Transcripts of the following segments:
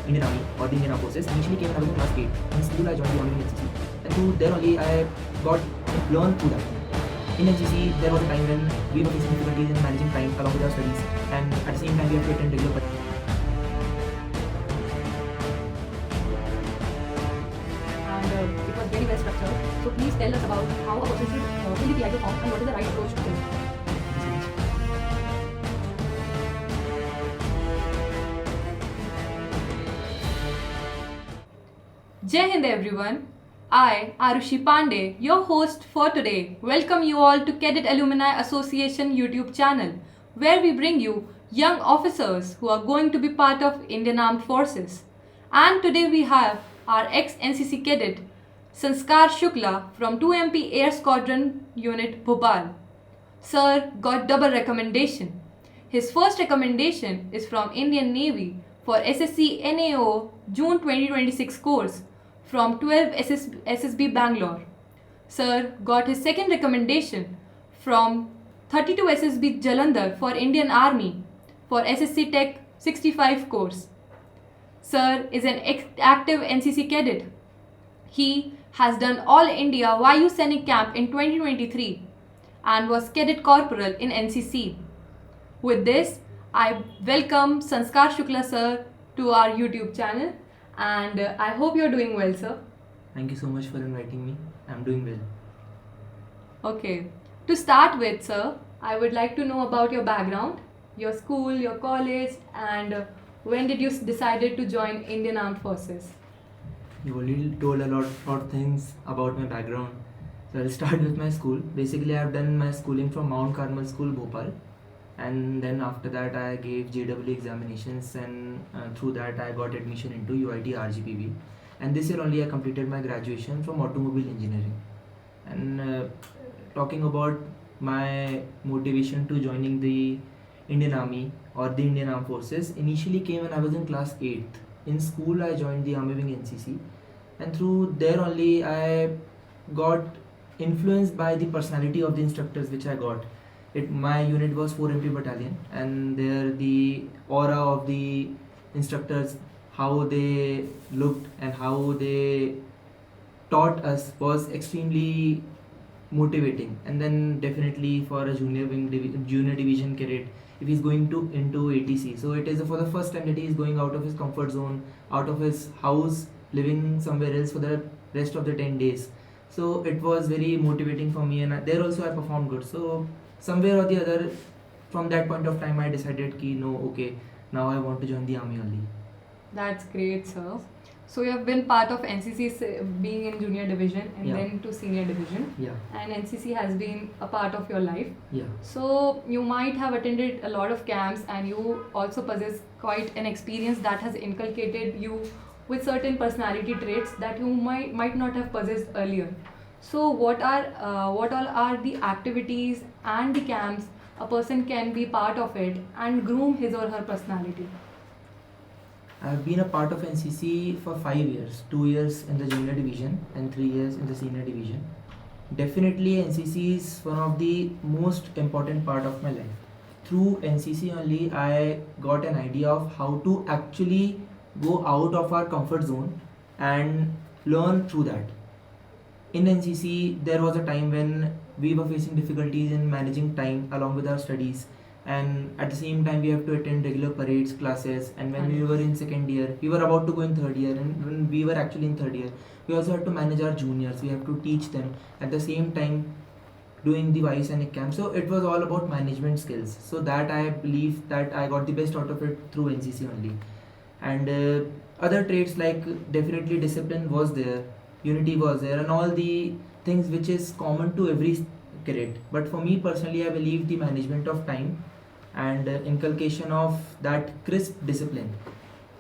Indian Army or the Indian Armed Forces initially came when I was in class 8. In school, I joined the Army NCC, and through there only I got learned through that. In NCC, there was a time when we were facing difficulties in managing time along with our studies, and at the same time, we have to attend regular. It was very well structured. So please tell us about how a person should fill the PIO form and what is the right approach to fill. Jai Hind everyone. I, Arushi Pandey, your host for today, welcome you all to Cadet Alumni Association YouTube channel, where we bring you young officers who are going to be part of Indian Armed Forces. And today we have our Ex NCC cadet, Sanskar Shukla from 2 MP Air Sqn Unit Bhopal. Sir got double recommendation. His first recommendation is from Indian Navy for SSC NAO June 2026 course from 12 SSB Bangalore. Sir got his second recommendation from 32 SSB Jalandhar for Indian Army for SSC Tech 65 course. Sir is an active NCC cadet. He has done All India Vayu Sainik Camp in 2023 and was cadet corporal in NCC. With this, I welcome Sanskar Shukla sir to our YouTube channel, and I hope you're doing well, sir. Thank you so much for inviting me. I'm doing well. Okay, to start with, sir, I would like to know about your background, your school, your college, and when did you decided to join Indian Armed Forces? You already told a lot of things about my background. So I'll start with my school. Basically, I've done my schooling from Mount Carmel School, Bhopal. And then after that, I gave JEE examinations, and through that, I got admission into UIT RGPB. And this year only, I completed my graduation from automobile engineering. And talking about my motivation to joining the Indian Army or the Indian Armed Forces initially came when I was in class 8th. In school, I joined the Army Wing NCC, and through there only, I got influenced by the personality of the instructors which I got. My unit was 4 MP battalion, and there the aura of the instructors, how they looked and how they taught us was extremely motivating. And then definitely for a junior division cadet, if he's going to into ATC, so it is for the first time that he is going out of his comfort zone, out of his house, living somewhere else for the rest of the 10 days. So it was very motivating for me, and there also I performed good. So somewhere or the other, from that point of time, I decided ki no, okay, now I want to join the army only. That's great, sir. So you have been part of NCC being in junior division and then to senior division. Yeah. And NCC has been a part of your life. Yeah. So you might have attended a lot of camps, and you also possess quite an experience that has inculcated you with certain personality traits that you might not have possessed earlier. So what all are the activities and the camps a person can be part of it and groom his or her personality? I've been a part of NCC for 5 years, 2 years in the junior division and 3 years in the senior division. Definitely NCC is one of the most important part of my life. Through NCC only, I got an idea of how to actually go out of our comfort zone and learn through that. In NCC, there was a time when we were facing difficulties in managing time along with our studies, and at the same time we have to attend regular parades, classes, and when we were in second year, we were about to go in third year, and when we were actually in third year, we also had to manage our juniors, we have to teach them, at the same time doing the Vayu Sainik Camp. So it was all about management skills. So that I believe that I got the best out of it through NCC only. And other traits like definitely discipline was there, unity was there, and all the things which is common to every cadet. But for me personally, I believe the management of time and inculcation of that crisp discipline.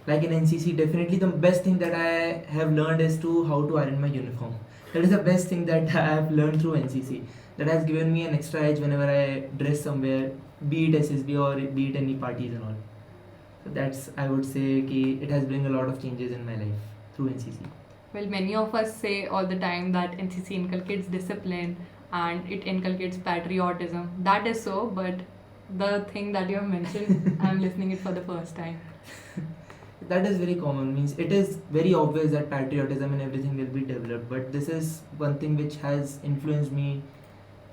Like in NCC, definitely the best thing that I have learned is to how to iron my uniform. That is the best thing that I have learned through NCC. That has given me an extra edge whenever I dress somewhere, be it SSB or be it any parties and all. So that's, I would say, ki it has bring a lot of changes in my life through NCC. Well, many of us say all the time that NCC inculcates discipline and it inculcates patriotism. That is so, but the thing that you have mentioned, I'm listening it for the first time. that is very common. Means it is very obvious that patriotism and everything will be developed, but this is one thing which has influenced me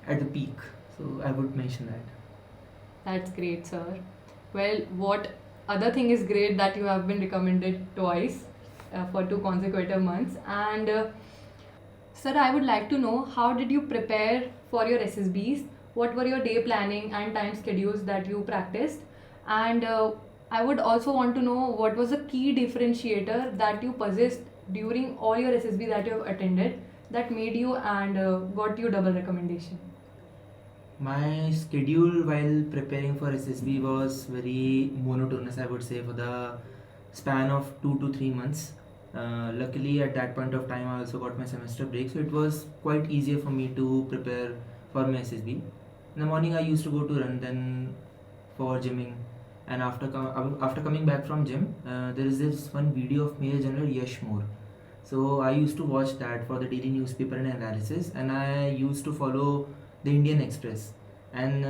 at the peak. So I would mention that. That's great, sir. Well, what other thing is great that you have been recommended twice for 2 consecutive months. And sir, I would like to know, how did you prepare for your SSBs? What were your day planning and time schedules that you practiced? And I would also want to know, what was the key differentiator that you possessed during all your SSB that you have attended that made you and got you double recommendation? My schedule while preparing for SSB was very monotonous, I would say, for the span of 2 to 3 months. Luckily, at that point of time, I also got my semester break, so it was quite easier for me to prepare for my SSB. In the morning, I used to go to run, then for gymming, and after coming back from gym, there is this one video of Major General Yash Moore. So I used to watch that for the daily newspaper and analysis, and I used to follow the Indian Express. And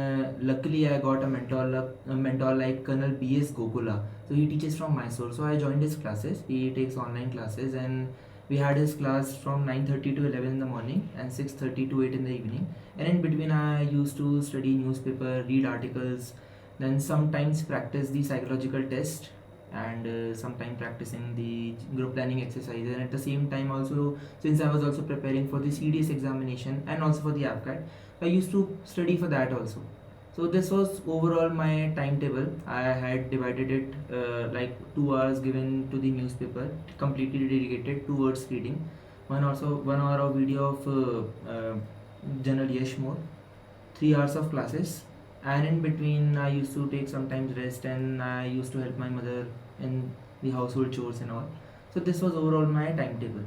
luckily, I got a mentor like Colonel B.S. Gokula. So he teaches from Mysore. So I joined his classes. He takes online classes, and we had his class from 9:30 to 11 in the morning and 6:30 to 8 in the evening. And in between, I used to study newspaper, read articles, then sometimes practice the psychological test, and sometimes practicing the group planning exercises. And at the same time, also, since I was also preparing for the CDS examination and also for the AFCAT, I used to study for that also. So this was overall my timetable. I had divided it like 2 hours given to the newspaper, completely dedicated towards reading. 1 hour of video of General Yash Moore, 3 hours of classes, and in between I used to take sometimes rest, and I used to help my mother in the household chores and all. So this was overall my timetable.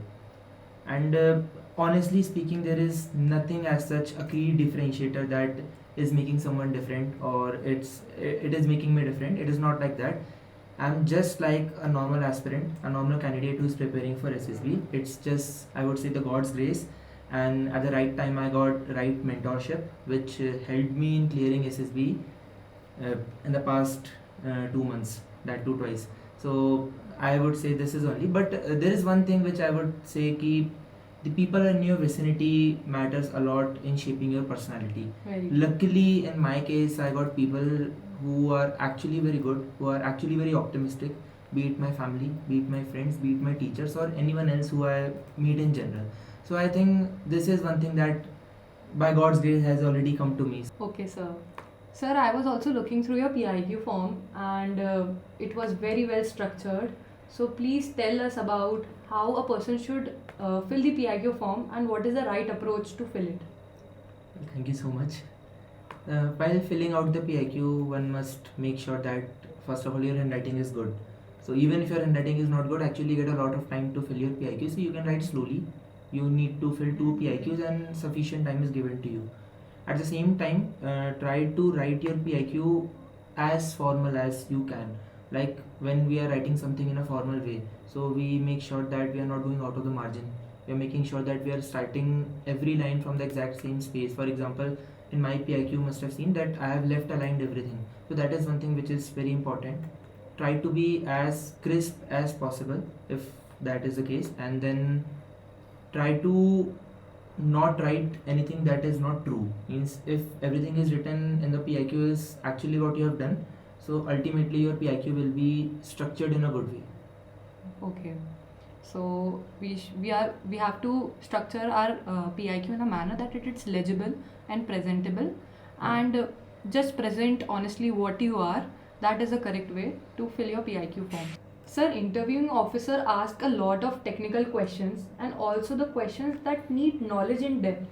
And honestly speaking, there is nothing as such a key differentiator that is making someone different, or it is making me different. It is not like that. I'm just like a normal aspirant, a normal candidate who's preparing for SSB. It's just, I would say, the God's grace, and at the right time I got right mentorship, which helped me in clearing SSB in the past 2 months, that too twice. So I would say this is only, but there is one thing which I would say, ki the people in your vicinity matters a lot in shaping your personality. Very Luckily, in my case, I got people who are actually very good, who are actually very optimistic, be it my family, be it my friends, be it my teachers, or anyone else who I meet in general. So I think this is one thing that by God's grace has already come to me. Okay, sir. Sir, I was also looking through your PIQ form, and it was very well structured. So please tell us about how a person should fill the PIQ form and what is the right approach to fill it. Thank you so much. While filling out the PIQ, one must make sure that first of all your handwriting is good. So even if your handwriting is not good, actually you get a lot of time to fill your PIQ. So you can write slowly. You need to fill 2 PIQs and sufficient time is given to you. At the same time, try to write your PIQ as formal as you can. Like when we are writing something in a formal way, so we make sure that we are not going out of the margin. We are making sure that we are starting every line from the exact same space. For example, in my PIQ, you must have seen that I have left aligned everything. So that is one thing which is very important. Try to be as crisp as possible if that is the case, and then try to not write anything that is not true. Means if everything is written in the PIQ is actually what you have done, so ultimately your PIQ will be structured in a good way. Okay. So we have to structure our PIQ in a manner that it is legible and presentable, and just present honestly what you are. That is the correct way to fill your PIQ form. Sir, interviewing officer asks a lot of technical questions and also the questions that need knowledge in depth.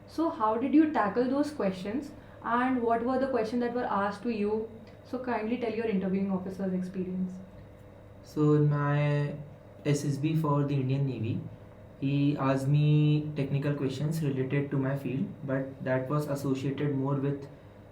So how did you tackle those questions, and what were the questions that were asked to you? So kindly tell your interviewing officer's experience. So in my SSB for the Indian Navy, he asked me technical questions related to my field, but that was associated more with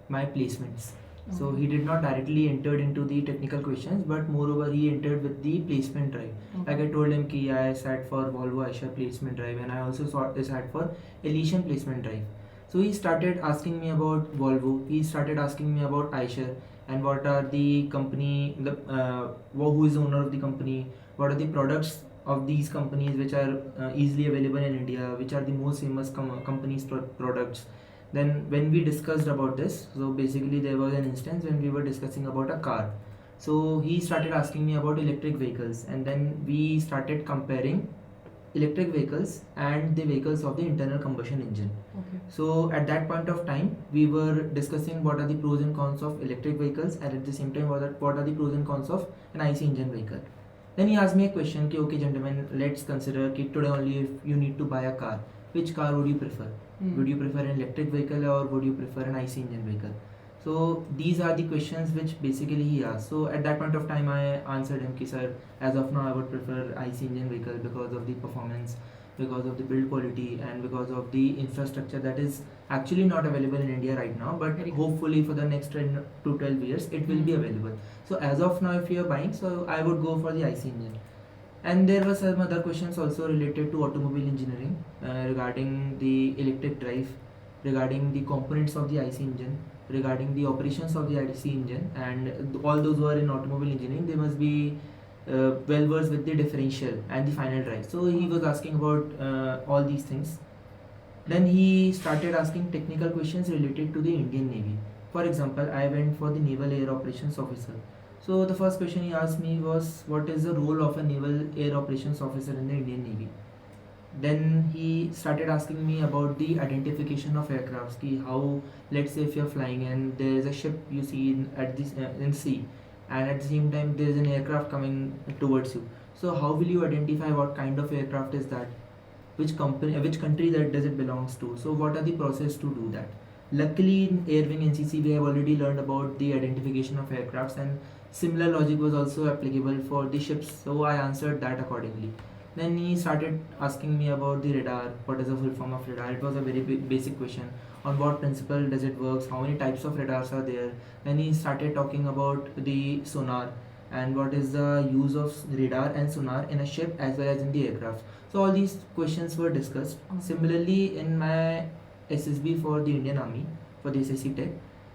my placements. So he did not directly enter into the technical questions, but moreover he entered with the placement drive. Like I told him ki I sat for Volvo Aisha placement drive, and I also sat for Elysian placement drive. So he started asking me about Volvo, he started asking me about Aisha, and what are the company, who is the owner of the company, what are the products of these companies which are easily available in India, which are the most famous companies products. Then when we discussed about this, so basically there was an instance when we were discussing about a car. So he started asking me about electric vehicles, and then we started comparing electric vehicles and the vehicles of the internal combustion engine. Okay. So at that point of time, we were discussing what are the pros and cons of electric vehicles, and at the same time, what are the pros and cons of an IC engine vehicle. Then he asked me a question, ki, okay gentlemen, let's consider ki today only if you need to buy a car, which car would you prefer? Would you prefer an electric vehicle or would you prefer an IC engine vehicle? So these are the questions which basically he asked. So at that point of time, I answered him ki sir, as of now I would prefer IC engine vehicle because of the performance, because of the build quality, and because of the infrastructure that is actually not available in India right now, but Very good. hopefully for the next 10 to 12 years it will be available. So as of now, if you are buying, so I would go for the IC engine. And there were some other questions also related to automobile engineering, regarding the electric drive, regarding the components of the IC engine, regarding the operations of the IC engine, and all those who are in automobile engineering, they must be well versed with the differential and the final drive. So he was asking about all these things. Then he started asking technical questions related to the Indian Navy. For example, I went for the Naval Air Operations Officer. So the first question he asked me was, what is the role of a Naval Air Operations Officer in the Indian Navy? Then he started asking me about the identification of aircrafts. Ki how, let's say if you're flying and there is a ship you see in sea, and at the same time there is an aircraft coming towards you. So how will you identify what kind of aircraft is that? Which country that does it belongs to? So what are the process to do that? Luckily in Air Wing NCC we have already learned about the identification of aircrafts, and similar logic was also applicable for the ships. So I answered that accordingly. Then he started asking me about the radar. What is the full form of radar? It was a very basic question. On what principle does it work? How many types of radars are there? Then he started talking about the sonar and what is the use of radar and sonar in a ship as well as in the aircraft. So all these questions were discussed. Similarly, in my SSB for the Indian Army, for the SSC Tech,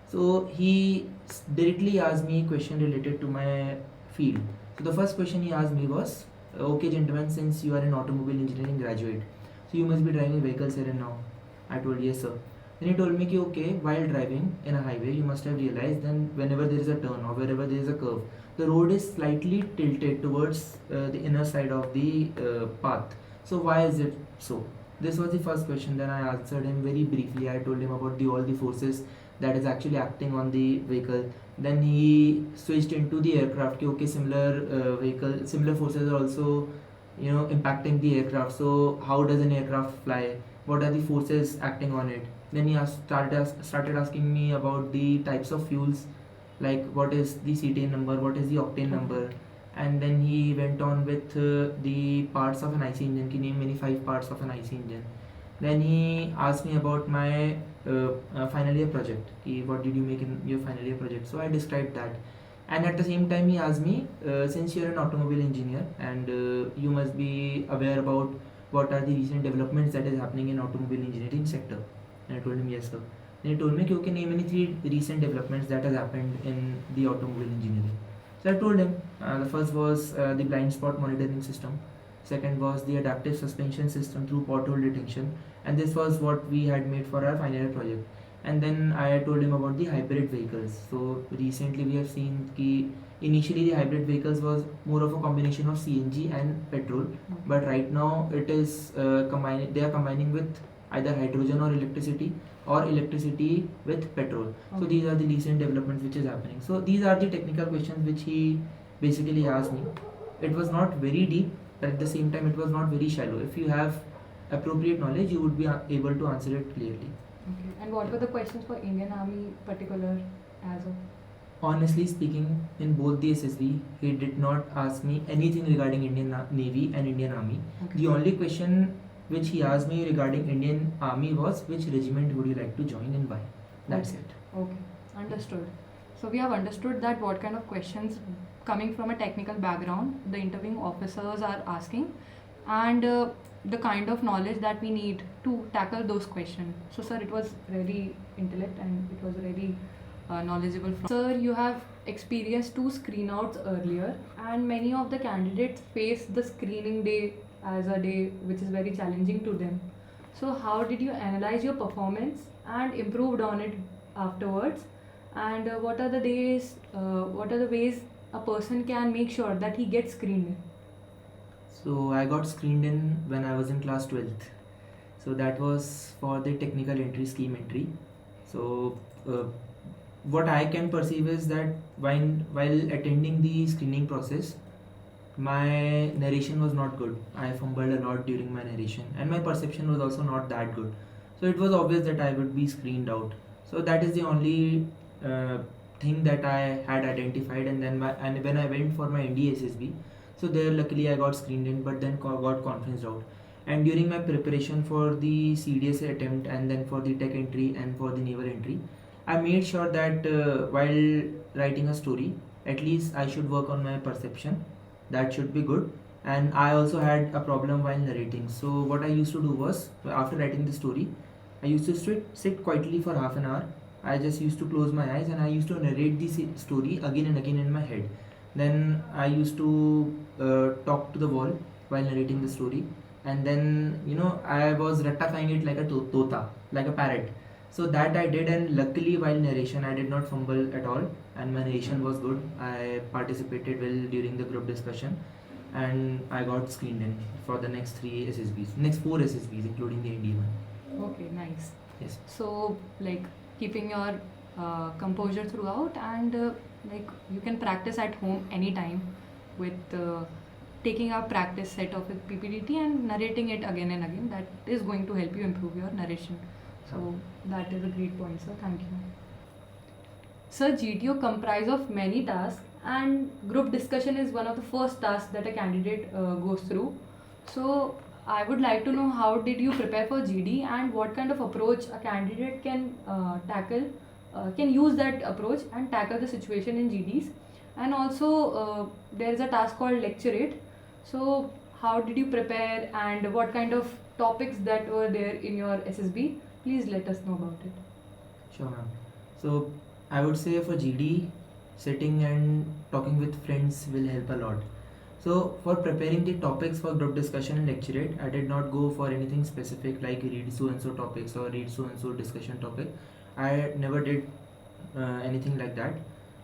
so he directly asked me a question related to my field. So the first question he asked me was, okay gentlemen, since you are an automobile engineering graduate, so you must be driving vehicles here and now. I told yes sir. Then he told me ki, okay, while driving in a highway, you must have realized then whenever there is a turn or wherever there is a curve, the road is slightly tilted towards the inner side of the path. So why is it so? This was the first question. Then I answered him very briefly. I told him about all the forces that is actually acting on the vehicle. Then he switched into the aircraft. Ki, okay, similar forces are also impacting the aircraft. So how does an aircraft fly? What are the forces acting on it? Then he started asking me about the types of fuels, like what is the cetane number, what is the octane number, and then he went on with the parts of an IC engine. He named many 5 parts of an IC engine. Then he asked me about my final year project. What did you make in your final year project? So I described that. And at the same time he asked me, since you're an automobile engineer and you must be aware about what are the recent developments that is happening in automobile engineering sector. And I told him yes sir. Then he told me, okay, name any 3 recent developments that has happened in the automobile engineering. So I told him, the first was the blind spot monitoring system. Second was the adaptive suspension system through pothole detection, and this was what we had made for our final year project. And then I told him about the hybrid vehicles. So recently we have seen ki initially the hybrid vehicles was more of a combination of CNG and petrol, but right now it is they are combining with either hydrogen or electricity with petrol. So these are the recent developments which is happening. So these are the technical questions which he basically asked me. It was not very deep, but at the same time it was not very shallow. If you have appropriate knowledge, you would be able to answer it clearly. Okay. And what were the questions for Indian Army particular as of? Honestly speaking, in both the SSV, he did not ask me anything regarding Indian Navy and Indian Army. Okay. The only question which he asked me regarding Indian Army was, which regiment would you like to join and why? That's it. Okay, understood. So we have understood that what kind of questions coming from a technical background the interviewing officers are asking, and the kind of knowledge that we need to tackle those questions. So sir, it was really intellect and it was really knowledgeable from. Sir, you have experienced 2 screenouts earlier, and many of the candidates face the screening day as a day which is very challenging to them. So, how did you analyze your performance and improved on it afterwards? And what are the ways a person can make sure that he gets screened in? So I got screened in when I was in class 12th. So that was for the technical entry scheme entry. So what I can perceive is that while attending the screening process, my narration was not good. I fumbled a lot during my narration, and my perception was also not that good. So it was obvious that I would be screened out. So that is the only thing that I had identified. And then when I went for my NDSSB, so there luckily I got screened in, but then got conferenced out. And during my preparation for the CDSA attempt and then for the tech entry and for the naval entry, I made sure that while writing a story, at least I should work on my perception. That should be good. And I also had a problem while narrating. So what I used to do was, after writing the story, I used to sit quietly for half an hour. I just used to close my eyes and I used to narrate the story again and again in my head. Then I used to talk to the wall while narrating the story, and then I was rectifying it like a tota, like a parrot. So that I did, and luckily while narration I did not fumble at all, and my narration was good. I participated well during the group discussion, and I got screened in for the next 4 SSBs, including the Indian one. Okay, nice. Yes. So, like, keeping your composure throughout, and like, you can practice at home anytime with taking a practice set of PPDT and narrating it again and again. That is going to help you improve your narration. So that is a great point, sir. Thank you. Sir, GTO comprises of many tasks, and group discussion is one of the first tasks that a candidate goes through. So I would like to know, how did you prepare for GD, and what kind of approach a candidate can can use that approach and tackle the situation in GDs. And also there is a task called lecturate. So how did you prepare, and what kind of topics that were there in your SSB? Please let us know about it. Sure, ma'am. So I would say for GD, sitting and talking with friends will help a lot. So for preparing the topics for group discussion and lecturate, I did not go for anything specific like read so and so topics or read so and so discussion topic. I never did anything like that.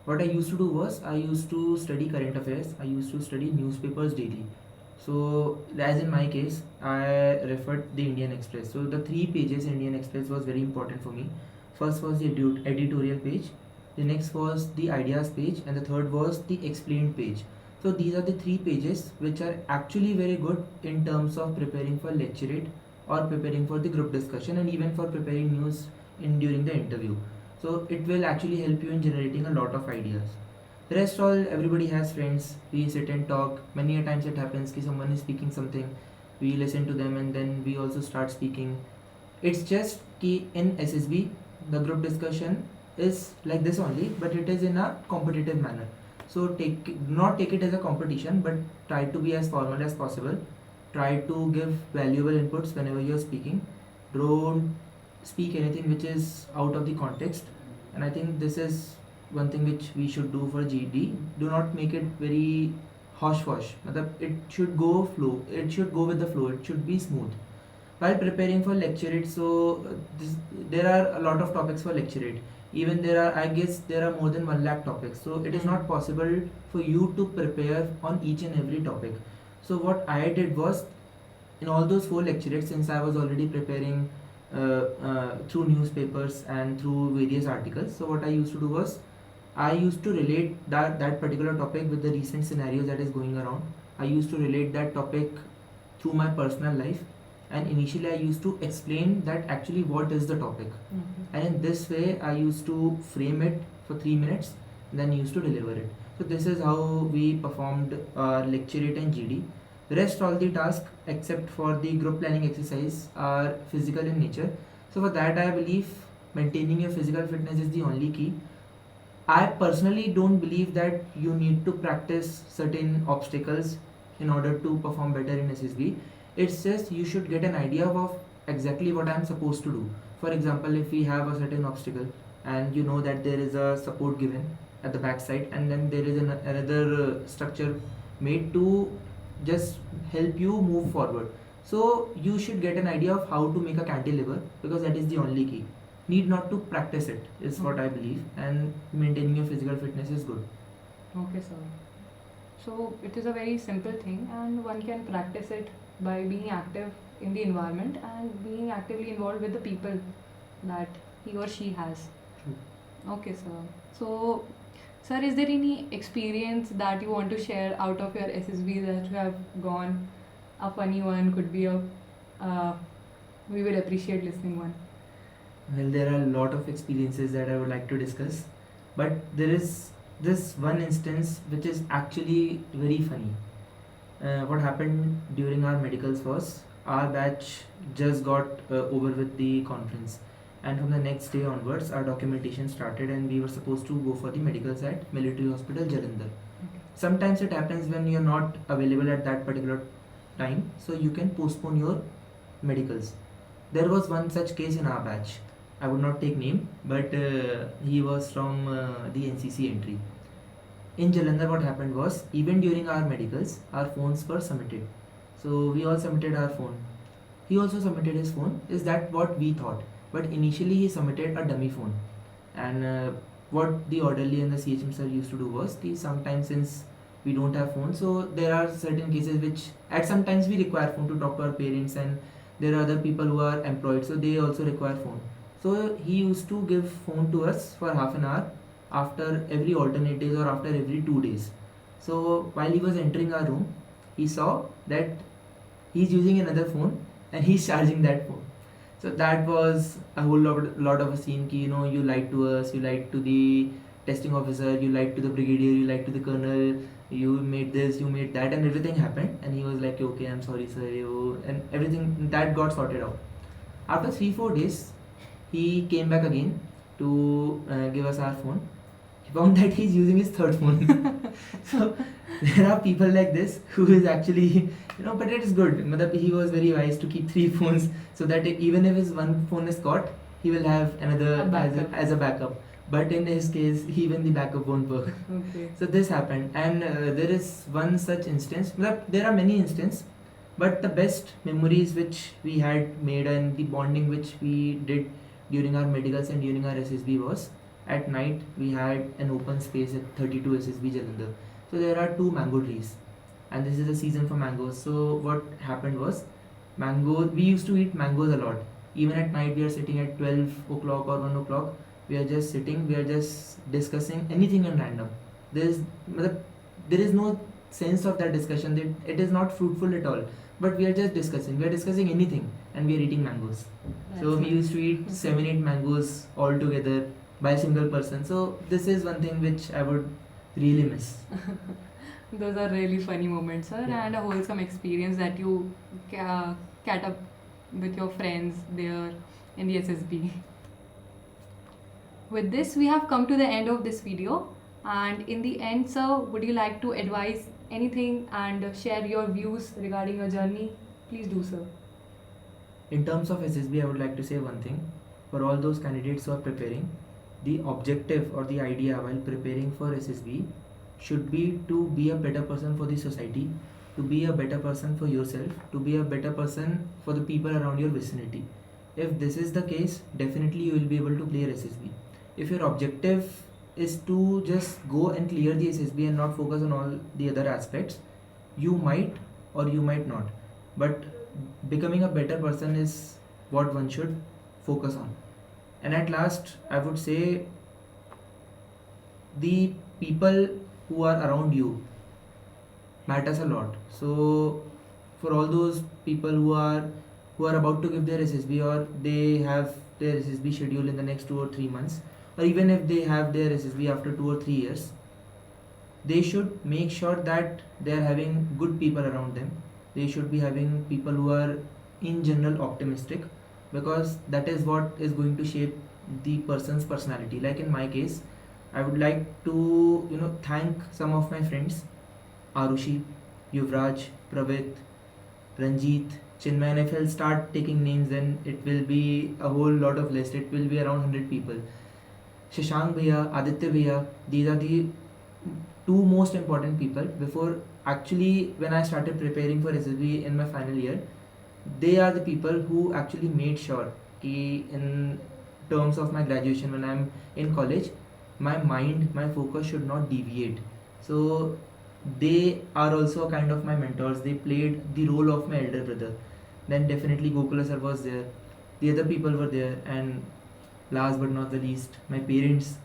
What I used to do was, I used to study current affairs. I used to study newspapers daily. So as in my case, I referred the Indian Express. So the 3 pages Indian Express was very important for me. First was the editorial page, the next was the ideas page, and the third was the explained page. So these are the 3 pages which are actually very good in terms of preparing for lecturate or preparing for the group discussion, and even for preparing news during the interview. So it will actually help you in generating a lot of ideas. The rest all, everybody has friends. We sit and talk. Many a times it happens that someone is speaking something, we listen to them, and then we also start speaking. It's just key in SSB, the group discussion is like this only, but it is in a competitive manner. So not take it as a competition, but try to be as formal as possible. Try to give valuable inputs whenever you're speaking. Don't speak anything which is out of the context. And I think this is one thing which we should do for GD. Do not make it very hosh-posh. It should go flow. It should go with the flow. It should be smooth. While preparing for lecturate, so there are a lot of topics for lecturate. Even I guess there are more than 1 lakh topics. So it is not possible for you to prepare on each and every topic. So what I did was, in all those 4 lecturates, since I was already preparing through newspapers and through various articles, so what I used to do was, I used to relate that particular topic with the recent scenarios that is going around. I used to relate that topic through my personal life, and initially I used to explain that actually what is the topic. And in this way I used to frame it for 3 minutes, then used to deliver it. So this is how we performed our lecturate and GD. The rest all the tasks except for the group planning exercise are physical in nature. So for that I believe maintaining your physical fitness is the only key. I personally don't believe that you need to practice certain obstacles in order to perform better in SSB. It's just you should get an idea of exactly what I'm supposed to do. For example, if we have a certain obstacle, and you know that there is a support given at the backside, and then there is another structure made to just help you move forward. So you should get an idea of how to make a cantilever, because that is the only key. Need not to practice it is what I believe, and maintaining your physical fitness is good. Okay, sir. So it is a very simple thing, and one can practice it by being active in the environment and being actively involved with the people that he or she has. True. Okay, sir. So, sir, is there any experience that you want to share out of your SSB that you have gone? A funny one, could be a we would appreciate listening one. Well, there are a lot of experiences that I would like to discuss, but there is this one instance which is actually very funny. What happened during our medicals was our batch just got over with the conference, and from the next day onwards, our documentation started, and we were supposed to go for the medicals at Military Hospital Jalandhar. Okay. Sometimes it happens when you're not available at that particular time, so you can postpone your medicals. There was one such case in our batch. I would not take name, but he was from the NCC entry. In Jalandhar, what happened was, even during our medicals, our phones were submitted. So we all submitted our phone. He also submitted his phone. Is that what we thought? But initially he submitted a dummy phone. And what the orderly and the CHM sir used to do was, sometimes since we don't have phones, so there are certain cases which at sometimes we require phone to talk to our parents, and there are other people who are employed, so they also require phone. So he used to give phone to us for half an hour after every alternate days or after every 2 days. So while he was entering our room, he saw that he's using another phone and he's charging that phone. So that was a whole lot of a scene ki, you lied to us, you lied to the testing officer, you lied to the brigadier, you lied to the colonel, you made this, you made that, and everything happened. And he was like, okay, I'm sorry sir, and everything that got sorted out. After 3-4 days, he came back again to give us our phone. He found that he's using his third phone. So there are people like this who is actually, but it is good. He was very wise to keep 3 phones, so that even if his one phone is caught, he will have another as a backup. But in his case, even the backup won't work. Okay. So this happened, and there is one such instance. There are many instances, but the best memories which we had made and the bonding which we did during our medicals and during our SSB was, at night we had an open space at 32 SSB Jalandhar. So there are 2 mango trees, and this is the season for mangoes. So what happened was, we used to eat mangoes a lot. Even at night we are sitting at 12 o'clock or 1 o'clock, we are just sitting, we are just discussing anything in random. There is no sense of that discussion, it is not fruitful at all, but we are just discussing, anything, and we are eating mangoes. So we used to eat 7-8 mangoes all together by a single person. So this is one thing which I would really miss. Those are really funny moments, sir, Yeah. and a wholesome experience that you cat up with your friends there in the SSB. With this, we have come to the end of this video, and in the end, sir, would you like to advise anything and share your views regarding your journey? Please do, sir. In terms of SSB, I would like to say one thing. For all those candidates who are preparing, the objective or the idea while preparing for SSB should be to be a better person for the society, to be a better person for yourself, to be a better person for the people around your vicinity. If this is the case, definitely you will be able to clear SSB. If your objective is to just go and clear the SSB and not focus on all the other aspects, you might or you might not. But becoming a better person is what one should focus on. And at last, I would say the people who are around you matters a lot. So for all those people who are about to give their SSB, or they have their SSB schedule in the next 2 or 3 months, or even if they have their SSB after 2 or 3 years, they should make sure that they are having good people around them. They should be having people who are in general optimistic, because that is what is going to shape the person's personality. Like in my case, I would like to thank some of my friends, Arushi, Yuvraj, Pravit, Ranjit, Chinmay, and if I'll start taking names, then it will be a whole lot of list. It will be around 100 people. Shashank Bhaiya, Aditya Bhaiya, these are the two most important people. Before actually, when I started preparing for SSB in my final year, they are the people who actually made sure कि in terms of my graduation, when I'm in college, my mind, my focus should not deviate. So they are also kind of my mentors. They played the role of my elder brother. Then definitely Gokula sir was there. The other people were there, and last but not the least, my parents.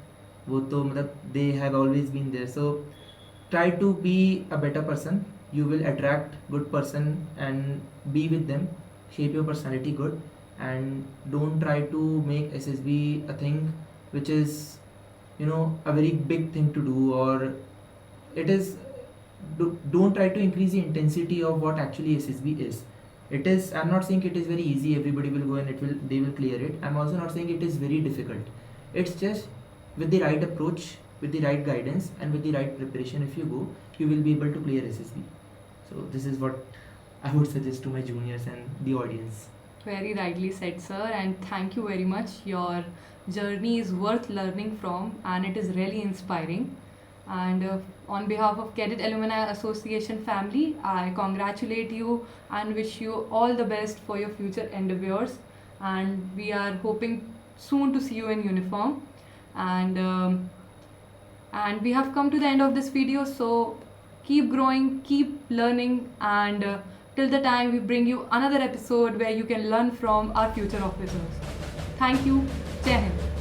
वो तो मतलब they have always been there. So try to be a better person. You will attract good person and be with them. Shape your personality good, and don't try to make SSB a thing which is, you know, a very big thing to do, or it is. Don't try to increase the intensity of what actually SSB is. It is. I'm not saying it is very easy. Everybody will go and they will clear it. I'm also not saying it is very difficult. It's just with the right approach, with the right guidance, and with the right preparation. If you go, you will be able to clear SSB. So this is what I would suggest to my juniors and the audience. Very rightly said, sir, and thank you very much. Your journey is worth learning from, and it is really inspiring. And on behalf of Cadet Alumni Association family, I congratulate you and wish you all the best for your future endeavors. And we are hoping soon to see you in uniform. And we have come to the end of this video. So keep growing, keep learning, and till the time we bring you another episode where you can learn from our future officers. Thank you. Jai Hind.